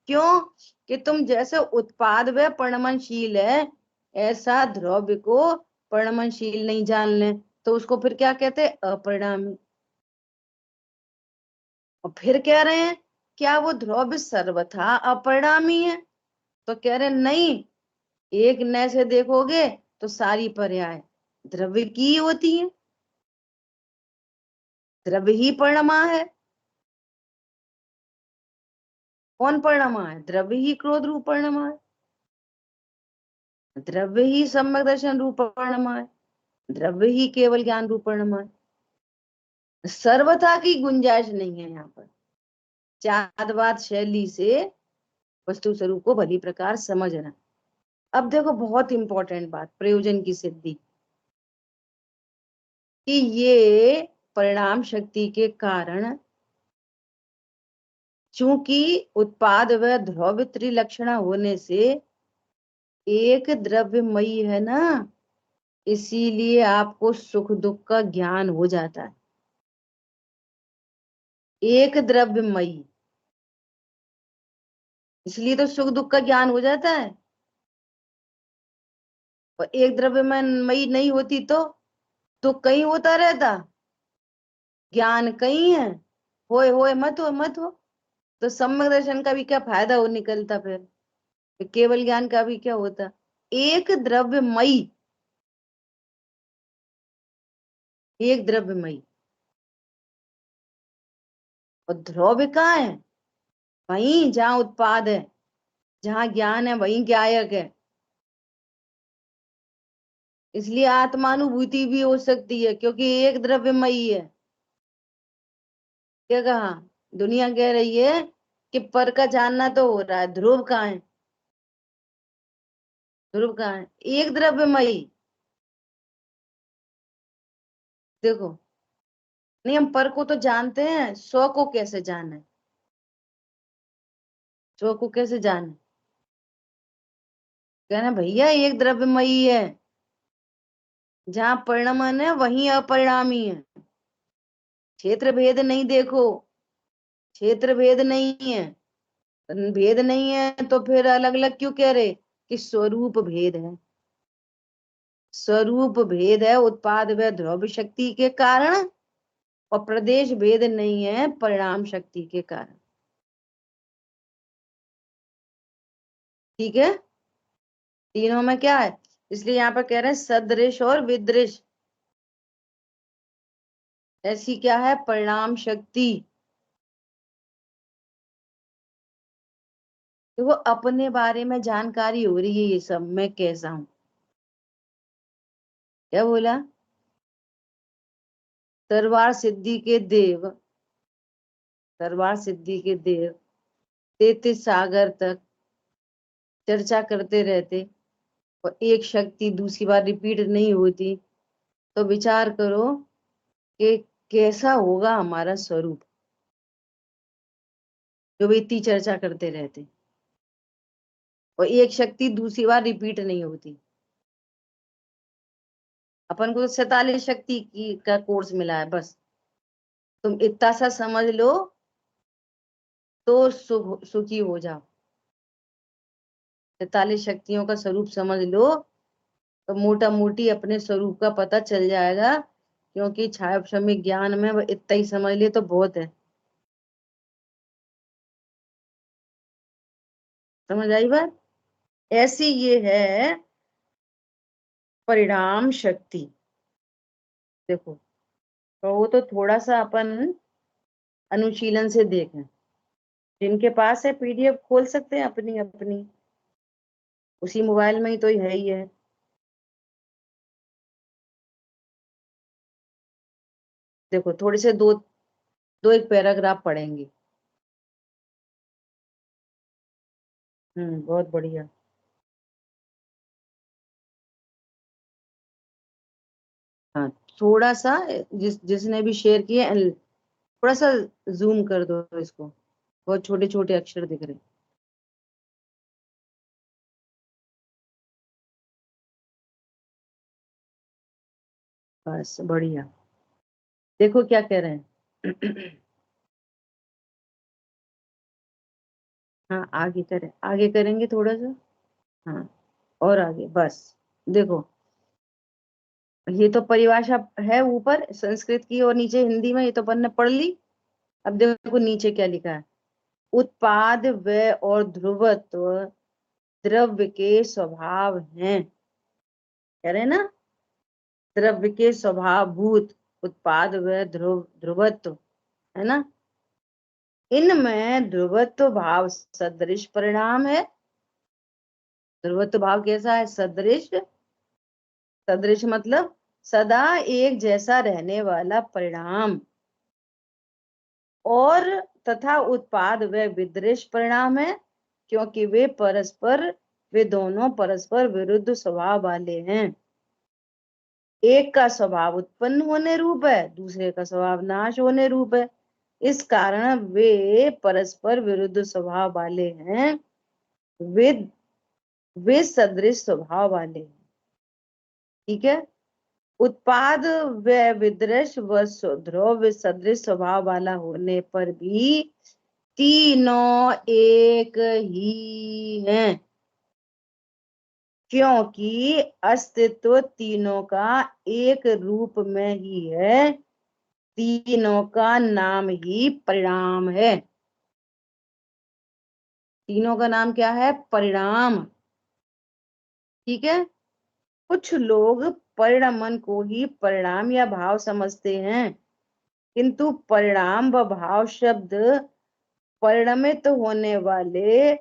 क्यों? कि तुम जैसे उत्पाद व परिणमनशील है, ऐसा द्रव्य को परिणमनशील नहीं जान ले तो उसको फिर क्या कहते हैं? अपरिणामी। और फिर कह रहे हैं क्या वो द्रव्य सर्वथा अपरिणामी है? तो कह रहे नहीं, एक नए से देखोगे तो सारी पर्याय द्रव्य की ही होती है। द्रव्य ही परिणमा है। कौन परिणमा है? द्रव्य ही क्रोध रूप परिणमा है। द्रव्य ही सम्यक दर्शन रूप परिणमा है। द्रव्य ही केवल ज्ञान रूप परिणमा है। सर्वथा की गुंजाइश नहीं है यहाँ पर। चादवाद शैली से वस्तु स्वरूप को भली प्रकार समझना। अब देखो बहुत इंपॉर्टेंट बात, प्रयोजन की सिद्धि, कि ये परिणाम शक्ति के कारण चूंकि उत्पाद व द्रव्य त्रिलक्षणा होने से एक द्रव्यमयी है ना, इसीलिए आपको सुख दुख का ज्ञान हो जाता है। एक द्रव्यमयी, इसलिए तो सुख दुख का ज्ञान हो जाता है। और एक द्रव्यमयी नहीं होती तो कहीं होता रहता, ज्ञान कहीं है, होए मत हो, तो सम्यक दर्शन का भी क्या फायदा हो निकलता? फिर केवल ज्ञान का भी क्या होता? एक द्रव्यमयी, एक द्रव्यमयी। और द्रव्य कहाँ है? वहीं जहाँ उत्पाद है, जहाँ ज्ञान है वहीं ज्ञायक है। इसलिए आत्मानुभूति भी हो सकती है क्योंकि एक द्रव्यमयी है। क्या कहा? दुनिया कह रही है कि पर का जानना तो हो रहा है, ध्रुव कहाँ है? ध्रुव कहाँ है? एक द्रव्यमयी। देखो, नहीं हम पर को तो जानते हैं, स्व को कैसे जाने? स्व को कैसे जाने? कहना भैया एक द्रव्यमयी है, जहाँ परिणमन है वहीं अपरिणामी है। क्षेत्र भेद नहीं देखो, क्षेत्र भेद नहीं है। भेद नहीं है तो फिर अलग अलग क्यों कह रहे? कि स्वरूप भेद है। स्वरूप भेद है उत्पाद व द्रव्य शक्ति के कारण, और प्रदेश भेद नहीं है परिणाम शक्ति के कारण। ठीक है, तीनों में क्या है? इसलिए यहाँ पर कह रहे हैं सदृश और विदृश। ऐसी क्या है? परिणाम शक्ति। देखो अपने बारे में जानकारी हो रही है, ये सब मैं कैसा हूं। क्या बोला? तरवार सिद्धि के देव, तरवार सिद्धि के देव 33 सागर तक चर्चा करते रहते और एक शक्ति दूसरी बार रिपीट नहीं होती, तो विचार करो कि कैसा होगा हमारा स्वरूप जो वे इतनी चर्चा करते रहते और एक शक्ति दूसरी बार रिपीट नहीं होती। अपन को तो 47 शक्ति की का कोर्स मिला है, बस तुम इतना सा समझ लो तो सुखी हो जाओ। 43 शक्तियों का स्वरूप समझ लो तो मोटा मोटी अपने स्वरूप का पता चल जाएगा, क्योंकि छायाक्षमिक ज्ञान में इतना ही समझ लिए तो बहुत है। समझ आई बात? ऐसी ये है परिणाम शक्ति। देखो, तो वो तो थोड़ा सा अपन अनुशीलन से देखें। जिनके पास है पीडीएफ खोल सकते हैं अपनी अपनी, उसी मोबाइल में ही तो है ही है। देखो, थोड़े से दो दो एक पैराग्राफ पढ़ेंगे। बहुत बढ़िया। हाँ, थोड़ा सा जिसने भी शेयर किया, थोड़ा सा जूम कर दो इसको, बहुत छोटे छोटे अक्षर दिख रहे। बस बढ़िया। देखो क्या कह रहे हैं। हाँ, आगे करें, आगे करेंगे थोड़ा सा। हाँ, और आगे बस। देखो, ये तो परिभाषा है ऊपर संस्कृत की और नीचे हिंदी में, ये तो अपन ने पढ़ ली। अब देखो नीचे क्या लिखा है। उत्पाद व्यय और ध्रुवत्व द्रव्य के स्वभाव हैं। कह रहे हैं ना, द्रव्य के स्वभाव भूत उत्पाद व्यय ध्रुवत्व है ना। इनमें ध्रुवत्व भाव सदृश परिणाम है। ध्रुवत्व भाव कैसा है? सदृश। सदृश मतलब सदा एक जैसा रहने वाला परिणाम। और तथा उत्पाद व विदृश परिणाम है, क्योंकि वे दोनों परस्पर विरुद्ध स्वभाव वाले हैं। एक का स्वभाव उत्पन्न होने रूप है, दूसरे का स्वभाव नाश होने रूप है। इस कारण वे परस्पर विरुद्ध स्वभाव वाले हैं। वे वे सदृश स्वभाव वाले हैं। ठीक है। उत्पाद व विदृश व ध्रुव सदृश स्वभाव वाला होने पर भी तीनों एक ही हैं, क्योंकि अस्तित्व तीनों का एक रूप में ही है। तीनों का नाम ही परिणाम है। तीनों का नाम क्या है? परिणाम। ठीक है। कुछ लोग परिणमन को ही परिणाम या भाव समझते हैं, किंतु परिणाम व भाव शब्द परिणमित होने वाले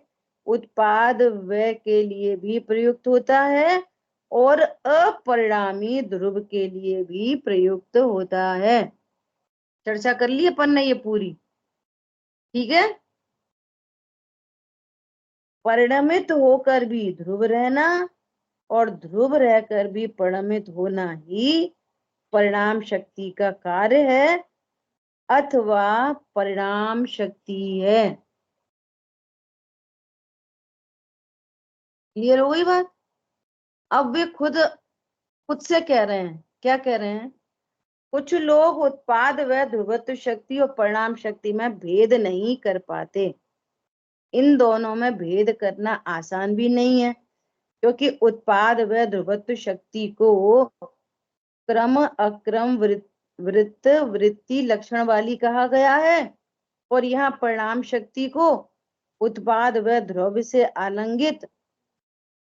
उत्पाद व्यय के लिए भी प्रयुक्त होता है और अपरिणामी ध्रुव के लिए भी प्रयुक्त होता है। चर्चा कर ली अपन ने ये पूरी। ठीक है। परिणमित होकर भी ध्रुव रहना और ध्रुव रहकर भी परिणमित होना ही परिणाम शक्ति का कार्य है अथवा परिणाम शक्ति है। क्लियर हो गई बात? अब वे खुद खुद से कह रहे हैं, क्या कह रहे हैं? कुछ लोग उत्पाद व ध्रुवत्व शक्ति और परिणाम शक्ति में भेद नहीं कर पाते। इन दोनों में भेद करना आसान भी नहीं है, क्योंकि उत्पाद व ध्रुवत्व शक्ति को क्रम अक्रम वृत्त वृत्ति लक्षण वाली कहा गया है, और यहाँ परिणाम शक्ति को उत्पाद व ध्रुव से आलंगित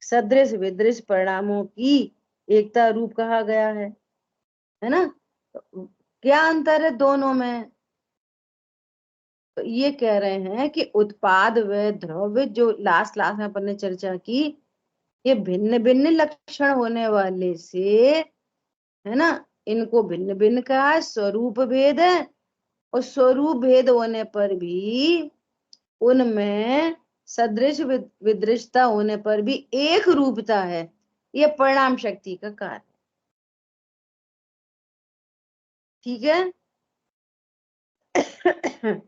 सदृश विदृश परिणामों की एकता रूप कहा गया है ना। तो क्या अंतर है दोनों में? तो ये कह रहे हैं कि उत्पाद व द्रव्य, जो लास्ट क्लास में अपन ने चर्चा की, ये भिन्न भिन्न लक्षण होने वाले से, है ना, इनको भिन्न भिन्न कहा है, स्वरूप भेद है। और स्वरूप भेद होने पर भी उनमें सदृश विदृशता होने पर भी एक रूपता है। ये परिणाम शक्ति का कार्य। ठीक है।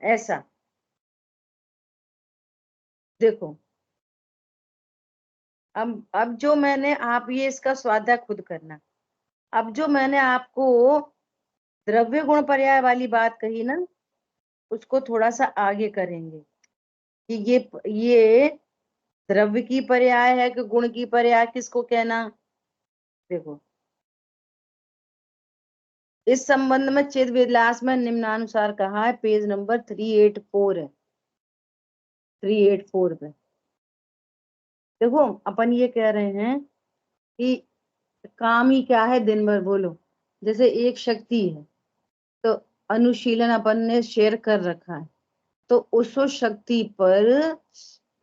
ऐसा देखो, अब जो मैंने, आप ये इसका स्वाध्याय खुद करना। अब जो मैंने आपको द्रव्य गुण पर्याय वाली बात कही ना, उसको थोड़ा सा आगे करेंगे कि ये द्रव्य की पर्याय है कि गुण की पर्याय, किसको कहना? देखो, इस संबंध में चिद विलास में निम्नानुसार कहा है, पेज नंबर 384 है, 384 पे। देखो, अपन ये कह रहे हैं कि काम ही क्या है दिन भर, बोलो। जैसे एक शक्ति है, तो अनुशीलन अपन ने शेयर कर रखा है, तो उस शक्ति पर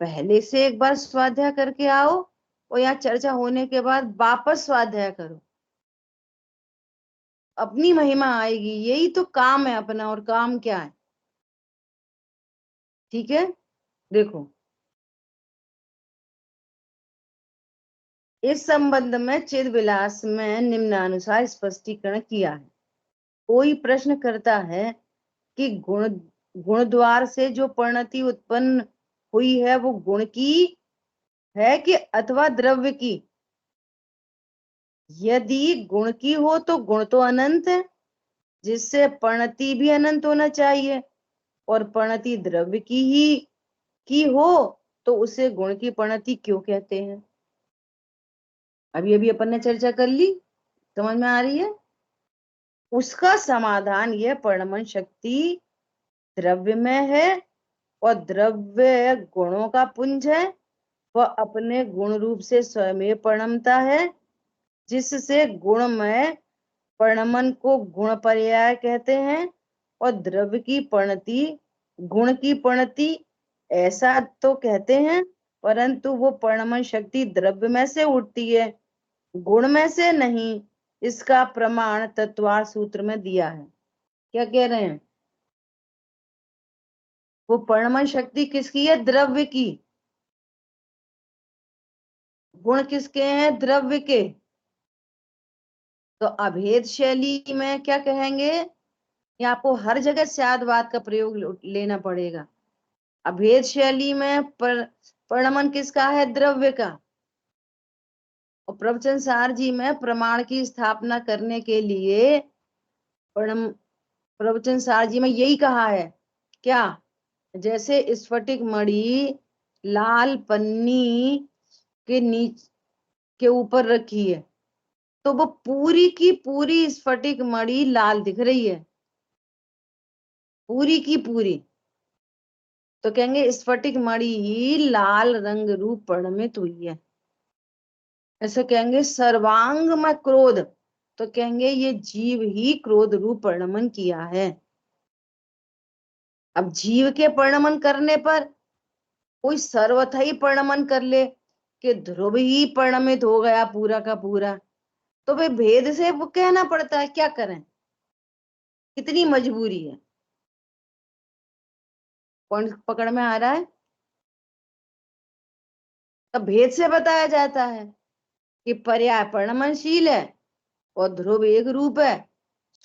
पहले से एक बार स्वाध्याय करके आओ, और यहाँ चर्चा होने के बाद वापस स्वाध्याय करो, अपनी महिमा आएगी। यही तो काम है अपना, और काम क्या है? ठीक है, देखो, इस संबंध में चिद विलास में निम्नानुसार स्पष्टीकरण किया है। कोई प्रश्न करता है कि गुण द्वार से जो परिणति उत्पन्न हुई है वो गुण की है कि अथवा द्रव्य की? यदि गुण की हो तो गुण तो अनंत है, जिससे परिणति भी अनंत होना चाहिए, और परिणति द्रव्य की हो तो उसे गुण की परिणति क्यों कहते हैं? अभी अभी अपन ने चर्चा कर ली, समझ में आ रही है? उसका समाधान यह, परिणमन शक्ति द्रव्य में है, और द्रव्य गुणों का पुंज है, वह अपने गुण रूप से स्वयं परिणमता है, जिससे गुणमय परिणमन को गुण पर्याय कहते हैं, और द्रव्य की परिणति गुण की परिणति ऐसा तो कहते हैं, परंतु वो परिणमन शक्ति द्रव्य में से उठती है, गुण में से नहीं। इसका प्रमाण तत्वार सूत्र में दिया है। क्या कह रहे हैं? वो परिणमन शक्ति किसकी है? द्रव्य की। गुण किसके हैं? द्रव्य के। तो अभेद शैली में क्या कहेंगे? ये आपको हर जगह स्यादवाद का प्रयोग लेना पड़ेगा। अभेद शैली में परिणमन किसका है? द्रव्य का। और प्रवचन सार जी में प्रमाण की स्थापना करने के लिए प्रवचन सार जी में यही कहा है। क्या? जैसे स्फटिक मणि लाल पन्नी के नीचे के ऊपर रखी है, तो वो पूरी की पूरी स्फटिक मणि लाल दिख रही है, पूरी की पूरी, तो कहेंगे स्फटिक मणि ही लाल रंग रूप परिणमित हुई है। ऐसे कहेंगे सर्वांग में क्रोध, तो कहेंगे ये जीव ही क्रोध रूप परिणमन किया है। अब जीव के परिणमन करने पर कोई सर्वथा ही परिणमन कर ले कि ध्रुव ही परिणमित हो गया पूरा का पूरा, तो भाई भेद से वो कहना पड़ता है, क्या करें, कितनी मजबूरी है। पॉइंट पकड़ में आ रहा है? तब भेद से बताया जाता है कि पर्याय परिणमनशील है और ध्रुव एक रूप है,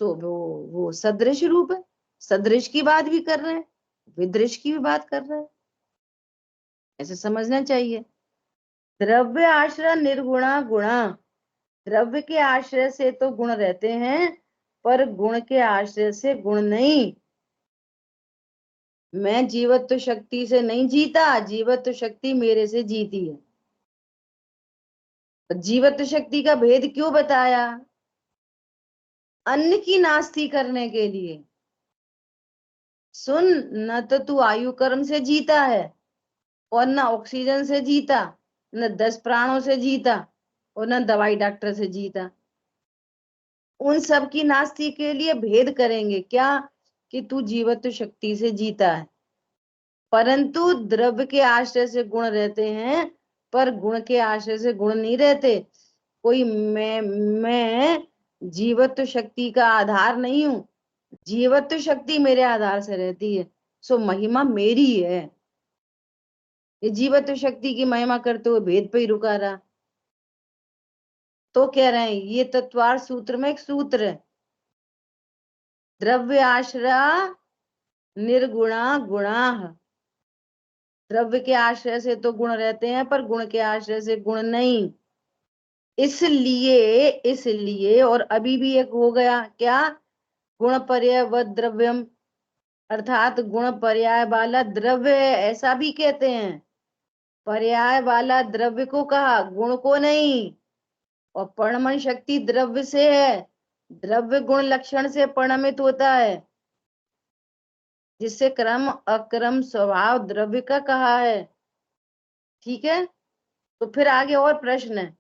तो वो सदृश रूप है। सदृश की बात भी कर रहे हैं, विदृश की भी बात कर रहे हैं, ऐसे समझना चाहिए। द्रव्य आश्रय निर्गुणा गुणा, द्रव्य के आश्रय से तो गुण रहते हैं, पर गुण के आश्रय से गुण नहीं। मैं जीवत्व शक्ति से नहीं जीता, जीवत्व शक्ति मेरे से जीती है। जीवत्व शक्ति का भेद क्यों बताया? अन्न की नास्ती करने के लिए। सुन, न तो तू आयु कर्म से जीता है, और न ऑक्सीजन से जीता, न 10 प्राणों से जीता, और न दवाई डॉक्टर से जीता। उन सब की नास्ती के लिए भेद करेंगे क्या? कि तू जीवत्व शक्ति से जीता है, परंतु द्रव्य के आश्रय से गुण रहते हैं, पर गुण के आश्रय से गुण नहीं रहते। कोई मैं जीवत्व शक्ति का आधार नहीं हूं, जीवत्व शक्ति मेरे आधार से रहती है, सो महिमा मेरी है। ये जीवत्व शक्ति की महिमा करते हुए भेद पे ही रुका रहा। तो कह रहे हैं ये तत्वार सूत्र में एक सूत्र है, द्रव्य आश्रय निर्गुणा गुणा। द्रव्य के आश्रय से तो गुण रहते हैं, पर गुण के आश्रय से गुण नहीं। इसलिए और अभी भी एक हो गया क्या? गुण पर्याय व द्रव्यम, अर्थात गुण पर्याय वाला द्रव्य है, ऐसा भी कहते हैं। पर्याय वाला द्रव्य को कहा, गुण को नहीं। और पर्णमन शक्ति द्रव्य से है, द्रव्य गुण लक्षण से परिणमित होता है, जिससे क्रम अक्रम स्वभाव द्रव्य का कहा है। ठीक है, तो फिर आगे और प्रश्न है।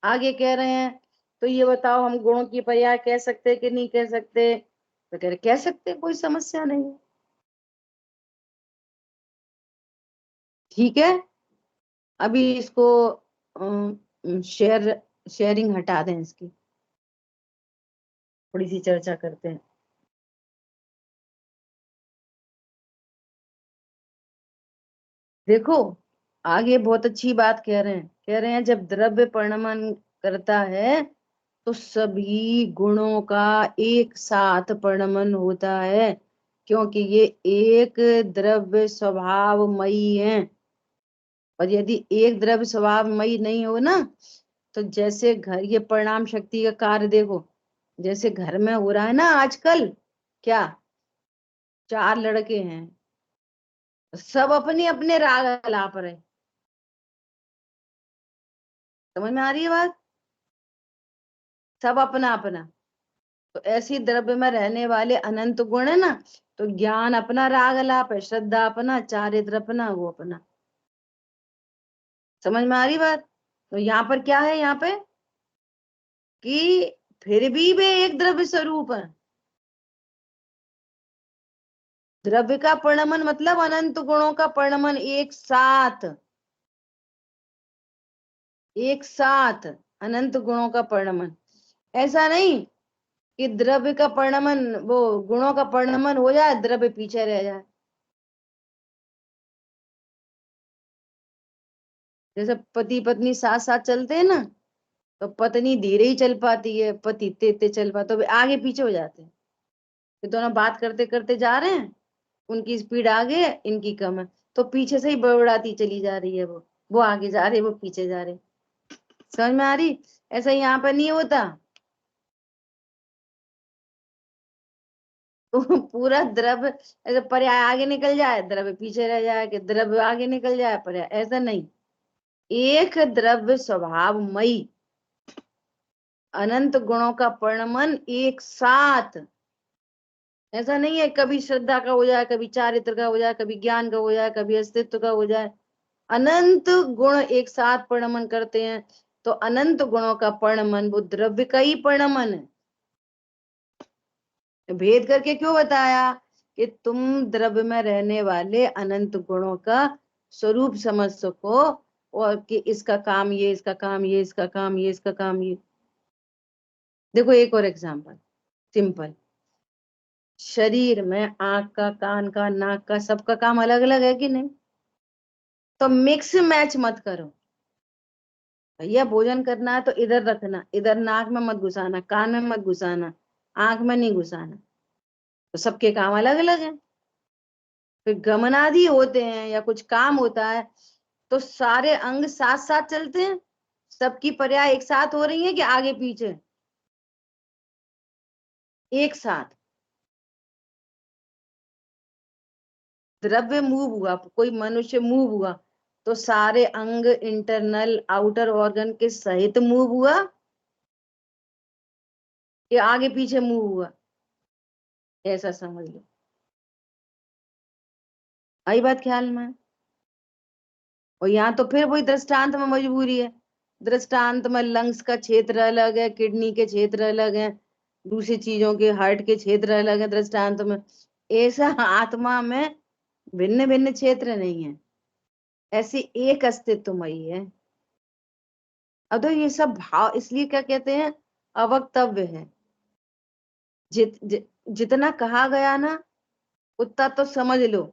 आगे कह रहे हैं, तो ये बताओ हम गुणों की पर्याय कह सकते कि नहीं कह सकते? तो कह रहे कह सकते, कोई समस्या नहीं है। ठीक है, अभी इसको शेयरिंग हटा दें, इसकी थोड़ी सी चर्चा करते हैं। देखो, आगे बहुत अच्छी बात कह रहे हैं जब द्रव्य परिणमन करता है तो सभी गुणों का एक साथ परिणमन होता है, क्योंकि ये एक द्रव्य स्वभावमयी है। और यदि एक द्रव्य स्वभावमयी नहीं हो ना, तो जैसे घर, ये परिणाम शक्ति का कार्य देखो, जैसे घर में हो रहा है ना आजकल, क्या 4 लड़के हैं, सब अपने अपने राग अलाप रहे। समझ में आ रही है बात? सब अपना अपना। तो ऐसी द्रव्य में रहने वाले अनंत गुण है ना, तो ज्ञान अपना राग अलाप है, श्रद्धा अपना, चारित्र अपना, वो अपना। समझ में आ रही बात? तो यहाँ पर क्या है, यहाँ पे कि फिर भी वे एक द्रव्य स्वरूप है। द्रव्य का परिणमन मतलब अनंत गुणों का परिणमन एक साथ, एक साथ अनंत गुणों का परिणमन। ऐसा नहीं कि द्रव्य का परिणमन, वो गुणों का परिणमन हो जाए, द्रव्य पीछे रह जाए। जैसे पति पत्नी साथ साथ चलते हैं ना, तो पत्नी धीरे ही चल पाती है, पति तेज तेज चल पाता, तो वे आगे पीछे हो जाते हैं। ये दोनों बात करते करते जा रहे हैं, उनकी स्पीड आगे है, इनकी कम है, तो पीछे से ही बड़बड़ाती चली जा रही है, वो आगे जा रहे, वो पीछे जा रहे। समझ में आ रही? ऐसा यहाँ पर नहीं होता। तो पूरा द्रव्य ऐसे, पर्याय आगे निकल जाए द्रव्य पीछे रह जाए, कि द्रव्य आगे निकल जाए पर्याय, ऐसा नहीं। एक द्रव्य स्वभावमयी अनंत गुणों का परिणमन एक साथ। ऐसा नहीं है कभी श्रद्धा का हो जाए, कभी चारित्र का हो जाए, कभी ज्ञान का हो जाए, कभी अस्तित्व का हो जाए। अनंत गुण एक साथ परिणमन करते हैं, तो अनंत गुणों का परिणमन वो द्रव्य का ही परिणमन है। भेद करके क्यों बताया? कि तुम द्रव्य में रहने वाले अनंत गुणों का स्वरूप समझ सको, और कि इसका काम ये, इसका काम ये, इसका काम ये, इसका काम ये। देखो एक और एग्जांपल, सिंपल। शरीर में आंख का, कान का, नाक का, सबका काम अलग अलग है कि नहीं? तो मिक्स मैच मत करो। भैया भोजन करना है तो इधर रखना, इधर नाक में मत घुसाना, कान में मत घुसाना, आंख में नहीं घुसाना। तो सबके काम अलग अलग हैं। फिर गमनादि होते हैं या कुछ काम होता है, तो सारे अंग साथ साथ चलते हैं, सबकी पर्याय एक साथ हो रही है कि आगे पीछे? एक साथ। द्रव्य मूव हुआ, कोई मनुष्य मूव हुआ, तो सारे अंग इंटरनल आउटर ऑर्गन के सहित मूव हुआ, कि आगे पीछे मूव हुआ? ऐसा समझ लो। आई बात ख्याल में? और यहाँ तो फिर वही दृष्टांत में मजबूरी है। दृष्टांत में लंग्स का क्षेत्र अलग है, किडनी के क्षेत्र अलग है, दूसरी चीजों के हार्ट के क्षेत्र अलग है दृष्टांत में। ऐसा आत्मा में भिन्न भिन्न क्षेत्र नहीं है, ऐसी एक अस्तित्वमयी है। अब तो ये सब भाव इसलिए क्या कहते हैं, अवक्तव्य है। जितना कहा गया ना, उतना तो समझ लो,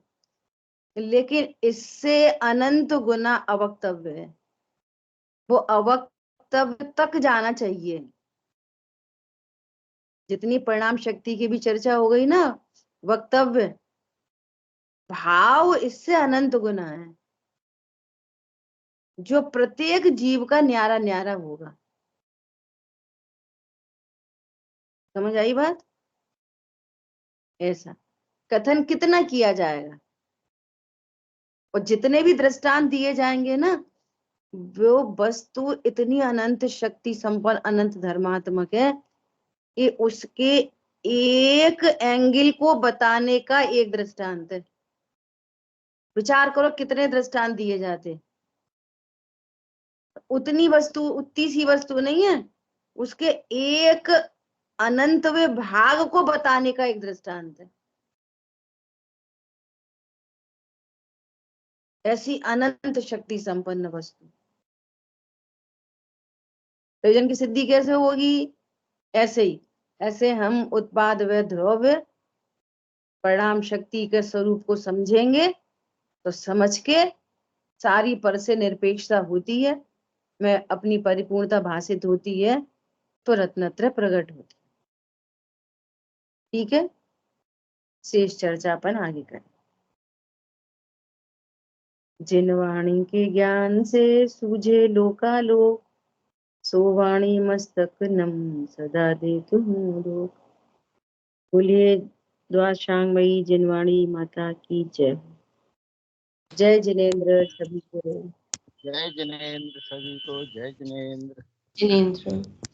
लेकिन इससे अनंत गुना अवक्तव्य है। वो अवक्तव्य तक जाना चाहिए। जितनी परिणाम शक्ति की भी चर्चा हो गई ना, वक्तव्य भाव इससे अनंत गुना है, जो प्रत्येक जीव का न्यारा न्यारा होगा। समझ आई बात? ऐसा कथन कितना किया जाएगा? और जितने भी दृष्टांत दिए जाएंगे ना, वो वस्तु इतनी अनंत शक्ति संपन्न अनंत धर्मात्मक है कि उसके एक एंगल को बताने का एक दृष्टांत है। विचार करो कितने दृष्टांत दिए जाते, उतनी वस्तु, उतनी सी वस्तु नहीं है, उसके एक अनंतवें भाग को बताने का एक दृष्टांत है। ऐसी अनंत शक्ति संपन्न वस्तु, प्रयोजन की सिद्धि कैसे होगी? ऐसे ही, ऐसे हम उत्पाद व द्रव्य परिणाम शक्ति के स्वरूप को समझेंगे तो समझ के सारी पर से निरपेक्षता होती है, मैं अपनी परिपूर्णता भाषित होती है, तो रत्नत्रय प्रकट होती है। ठीक है, शेष चर्चा अपन आगे करें। जिन वाणी के ज्ञान से सूझे लोकालोक, सो वाणी मस्तक नम सदा दे तुम लोक। बोलिए द्वाशांगमयी जिनवाणी माता की जय। जय जिनेन्द्र सभी को। जय जिनेन्द्र सभी को। जय जिनेन्द्र। जिनेन्द्र।